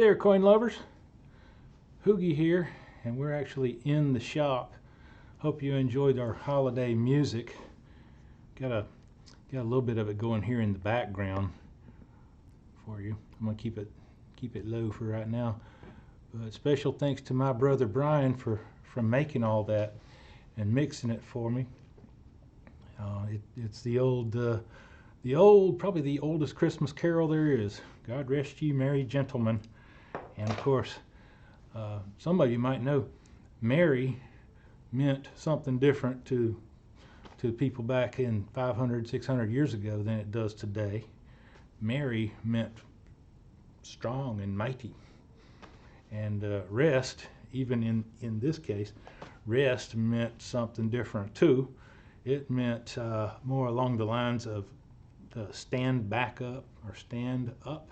there, coin lovers. Hoogie here, and we're actually in the shop. Hope you enjoyed our holiday music. Got a little bit of it going here in the background for you. I'm gonna keep it low for right now. But special thanks to my brother Bryan for making all that and mixing it for me. It's the old, probably the oldest Christmas carol there is. God rest ye merry gentlemen. And of course, some of you might know, Mary meant something different to people back in 500, 600 years ago than it does today. Mary meant strong and mighty. And rest, even in this case, rest meant something different too. It meant more along the lines of stand back up or stand up.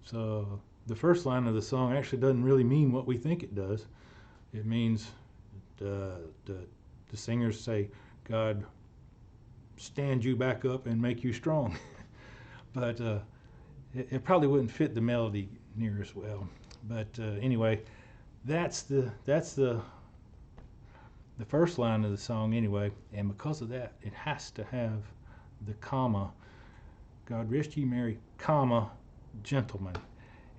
So the first line of the song actually doesn't really mean what we think it does. It means the singers say, God stand you back up and make you strong. But it probably wouldn't fit the melody near as well. But anyway, that's the first line of the song anyway, and because of that, it has to have the comma. God rest ye merry, comma, gentlemen.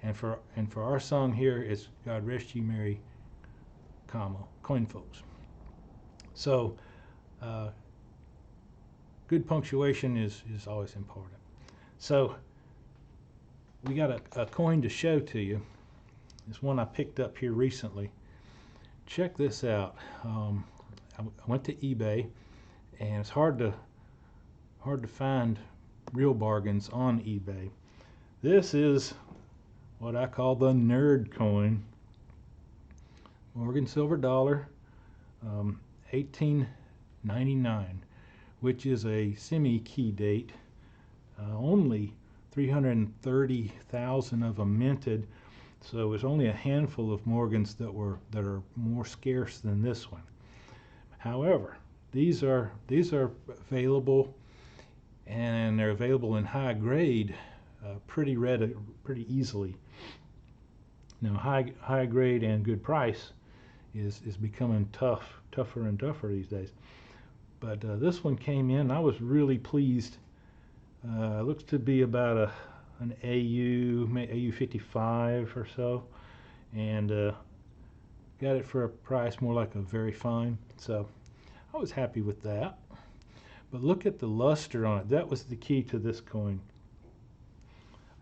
And for our song here, it's God rest ye merry, comma, CoinFolks. So good punctuation is always important. So we got a coin to show to you. It's one I picked up here recently. Check this out. I went to eBay, and it's hard to find real bargains on eBay. This is what I call the nerd coin. Morgan silver dollar, 1899, which is a semi-key date. Only 330,000 of them minted, so it's only a handful of Morgans that are more scarce than this one. However, these are available, and they're available in high grade pretty easily. Now high grade and good price is becoming tougher and tougher these days. But this one came in. I was really pleased. Looks to be about an AU 55 or so, and got it for a price more like a very fine. So I was happy with that. But look at the luster on it. That was the key to this coin.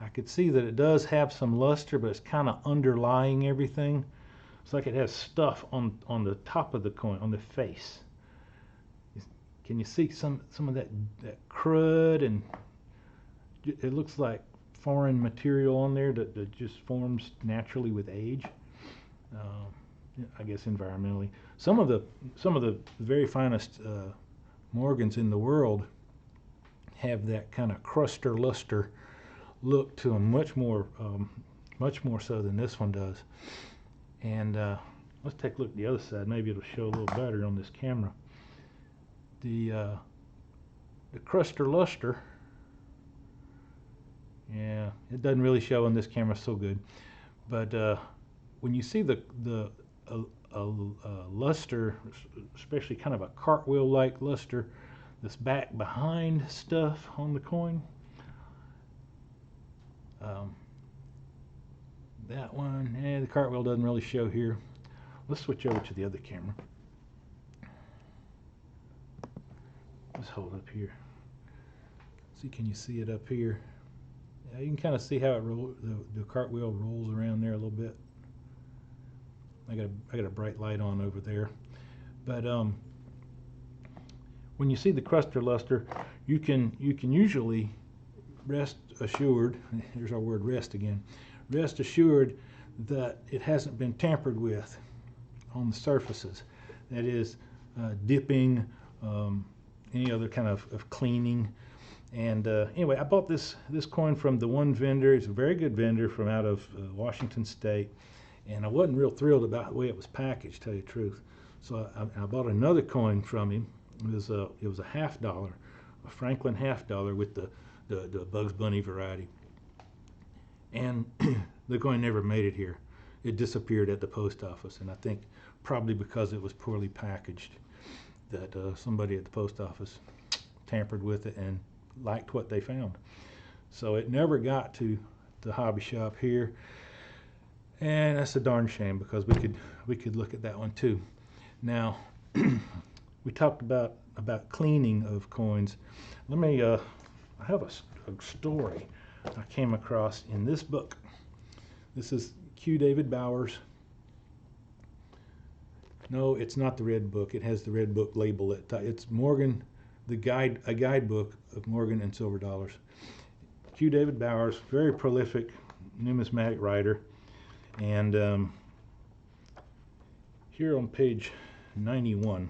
I could see that it does have some luster, but it's kind of underlying everything. It's like it has stuff on the top of the coin, on the face. Can you see some of that crud, and it looks like foreign material on there that just forms naturally with age. I guess environmentally. Some of the very finest Morgans in the world have that kind of cruster luster look to them, much more so than this one does. And let's take a look at the other side. Maybe it'll show a little better on this camera. The cruster luster, yeah, it doesn't really show on this camera so good. But when you see the luster, especially kind of a cartwheel-like luster, this back behind stuff on the coin, that one, the cartwheel doesn't really show here. Let's switch over to the other camera. Let's hold up here. See, can you see it up here? Yeah, you can kind of see how it the cartwheel rolls around there a little bit. I got a bright light on over there. But when you see the cruster luster, you can usually rest assured. Here's our word rest again. Rest assured that it hasn't been tampered with on the surfaces. That is, dipping, any other kind of cleaning. And anyway, I bought this coin from the one vendor. He's a very good vendor from out of Washington State, and I wasn't real thrilled about the way it was packaged, to tell you the truth. So I bought another coin from him. It was a $50, a Franklin $50 with the Bugs Bunny variety. and the coin never made it here. It disappeared at the post office, and I think probably because it was poorly packaged, that somebody at the post office tampered with it and liked what they found. So it never got to the hobby shop here, and that's a darn shame, because we could look at that one too. Now, we talked about cleaning of coins. Let me I have a story I came across in this book. This is Q. David Bowers. No, it's not the Red Book. It has the Red Book label. It's Morgan, a guidebook of Morgan and silver dollars. Q. David Bowers, very prolific numismatic writer, and here on page 91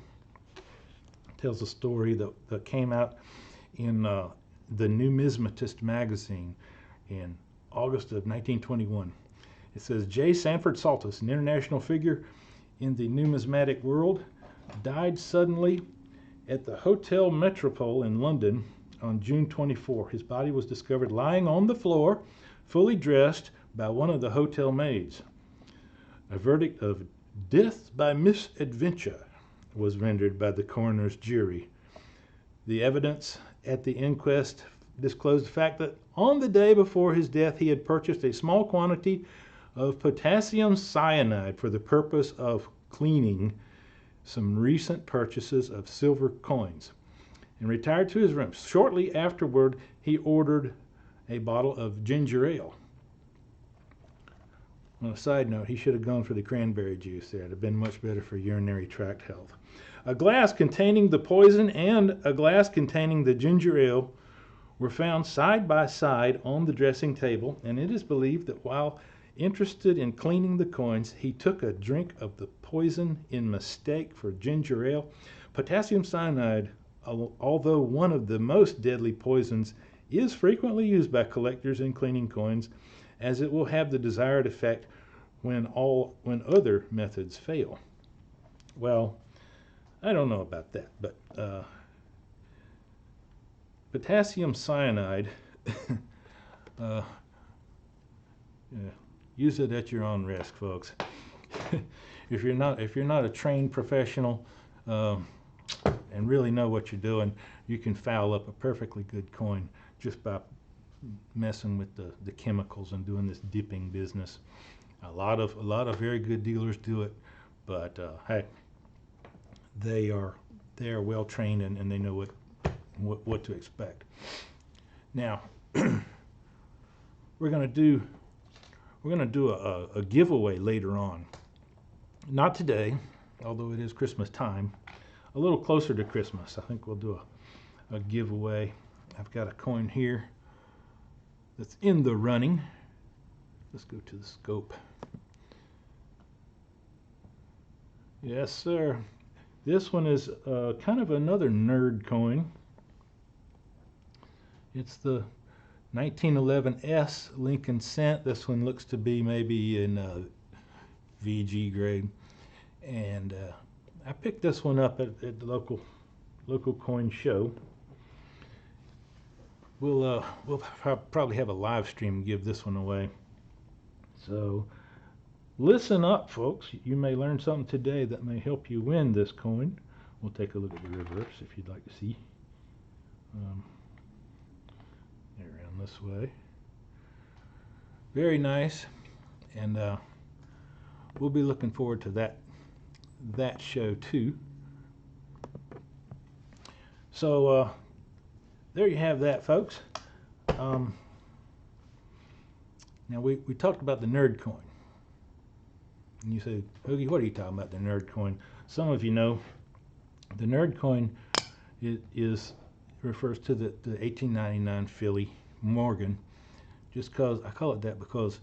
tells a story that came out in the Numismatist magazine in August of 1921. It says, J. Sanford Saltus, an international figure in the numismatic world, died suddenly at the Hotel Metropole in London on June 24. His body was discovered lying on the floor, fully dressed, by one of the hotel maids. A verdict of death by misadventure was rendered by the coroner's jury. The evidence at the inquest disclosed the fact that on the day before his death he had purchased a small quantity of potassium cyanide for the purpose of cleaning some recent purchases of silver coins, and retired to his room. Shortly afterward, he ordered a bottle of ginger ale. On a side note, he should have gone for the cranberry juice there. It would have been much better for urinary tract health. A glass containing the poison and a glass containing the ginger ale were found side by side on the dressing table, and it is believed that while interested in cleaning the coins, he took a drink of the poison in mistake for ginger ale. Potassium cyanide, although one of the most deadly poisons, is frequently used by collectors in cleaning coins, as it will have the desired effect when other methods fail. Well, I don't know about that, but potassium cyanide, use it at your own risk, folks. If you're not a trained professional and really know what you're doing, you can foul up a perfectly good coin just by messing with the chemicals and doing this dipping business. A lot of very good dealers do it, but hey, they are well trained and they know what to expect. Now we're going to do a giveaway later on. Not today, although it is Christmas time. A little closer to Christmas, I think we'll do a giveaway. I've got a coin here that's in the running. Let's go to the scope. Yes, sir. This one is kind of another nerd coin. It's the 1911 S Lincoln cent. This one looks to be maybe in VG grade, and I picked this one up at the local coin show. We'll probably have a live stream and give this one away. So listen up, folks. You may learn something today that may help you win this coin. We'll take a look at the reverse if you'd like to see. Around this way. Very nice, and we'll be looking forward to that show too. So there you have that, folks. Now we talked about the nerd coin, and you say, Hoogie, what are you talking about, the nerd coin? Some of you know the nerd coin refers to the 1899 Philly Morgan. Just because I call it that because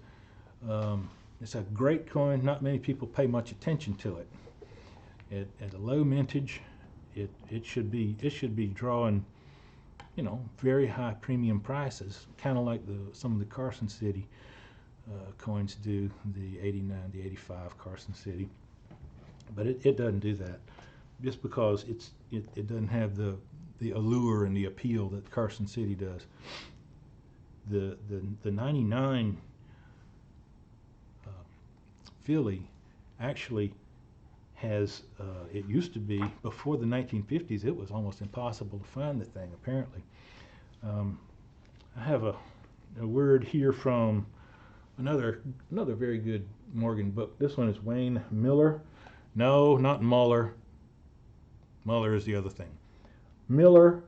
it's a great coin. Not many people pay much attention to it. At a low mintage, it should be drawing, very high premium prices, kind of like some of the Carson City coins do, the 89, the 85 Carson City. But it doesn't do that, just because it doesn't have the allure and the appeal that Carson City does. The 99 Philly actually has, it used to be, before the 1950s, it was almost impossible to find the thing, apparently. I have a word here from another very good Morgan book. This one is Wayne Miller. No, not Muller. Muller is the other thing. Miller,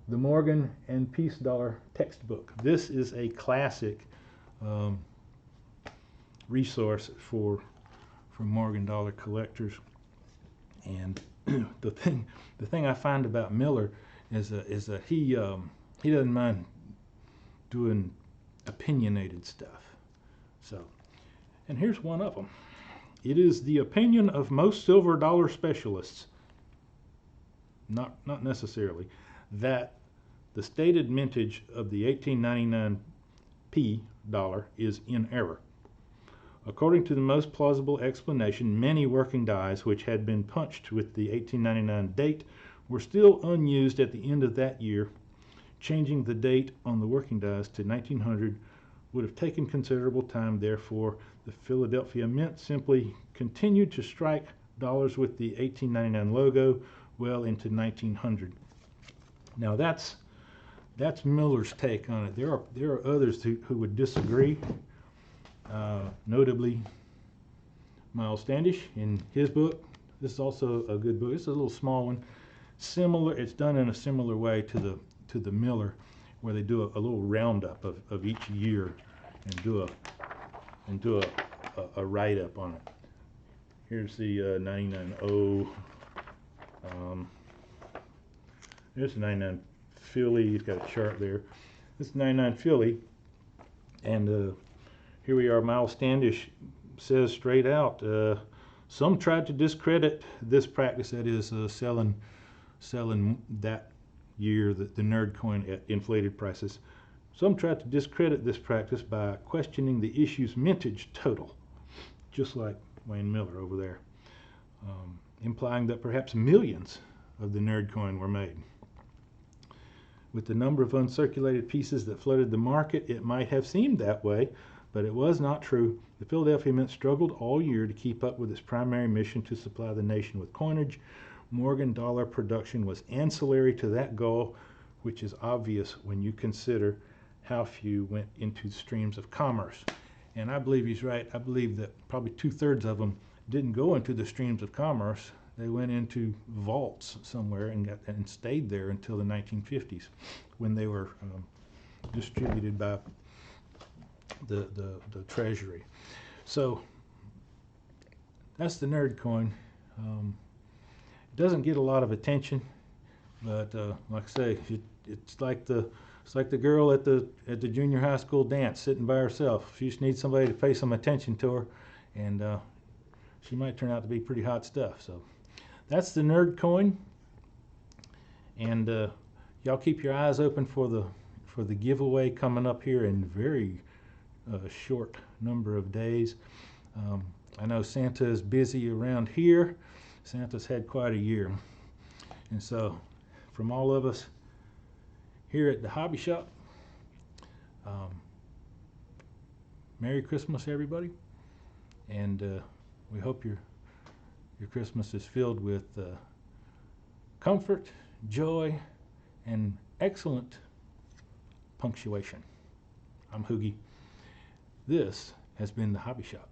the Morgan and Peace Dollar textbook. This is a classic resource for Morgan dollar collectors. And the thing I find about Miller is that he doesn't mind doing opinionated stuff. So, and here's one of them. It is the opinion of most silver dollar specialists, not necessarily, that the stated mintage of the 1899 P dollar is in error. According to the most plausible explanation, many working dies which had been punched with the 1899 date were still unused at the end of that year. Changing the date on the working dies to 1900 would have taken considerable time. Therefore, the Philadelphia Mint simply continued to strike dollars with the 1899 logo well into 1900. Now that's Miller's take on it. There are others who would disagree. Notably, Miles Standish in his book. This is also a good book. It's a little small one. Similar. It's done in a similar way to the Miller, where they do a little roundup of each year and do a write-up on it. Here's the 99 There's the 99 Philly. He's got a chart there. This is 99 Philly, and here we are. Miles Standish says straight out, some tried to discredit this practice, that is selling that year the nerd coin at inflated prices. Some tried to discredit this practice by questioning the issue's mintage total, just like Wayne Miller over there, implying that perhaps millions of the nerd coin were made. With the number of uncirculated pieces that flooded the market, it might have seemed that way, but it was not true. The Philadelphia Mint struggled all year to keep up with its primary mission to supply the nation with coinage. Morgan dollar production was ancillary to that goal, which is obvious when you consider how few went into streams of commerce. And I believe he's right. I believe that probably 2/3 of them didn't go into the streams of commerce. They went into vaults somewhere and stayed there until the 1950s, when they were distributed by the Treasury. So that's the nerd coin. It doesn't get a lot of attention, but like I say, it's like the girl at the junior high school dance, sitting by herself. She just needs somebody to pay some attention to her, and she might turn out to be pretty hot stuff. So that's the nerd coin, and y'all keep your eyes open for the giveaway coming up here in very short number of days. I know Santa is busy around here. Santa's had quite a year, and so from all of us here at the hobby shop, Merry Christmas, everybody, and we hope your Christmas is filled with comfort, joy, and excellent punctuation. I'm Hoogie. This has been the Hobby Shop.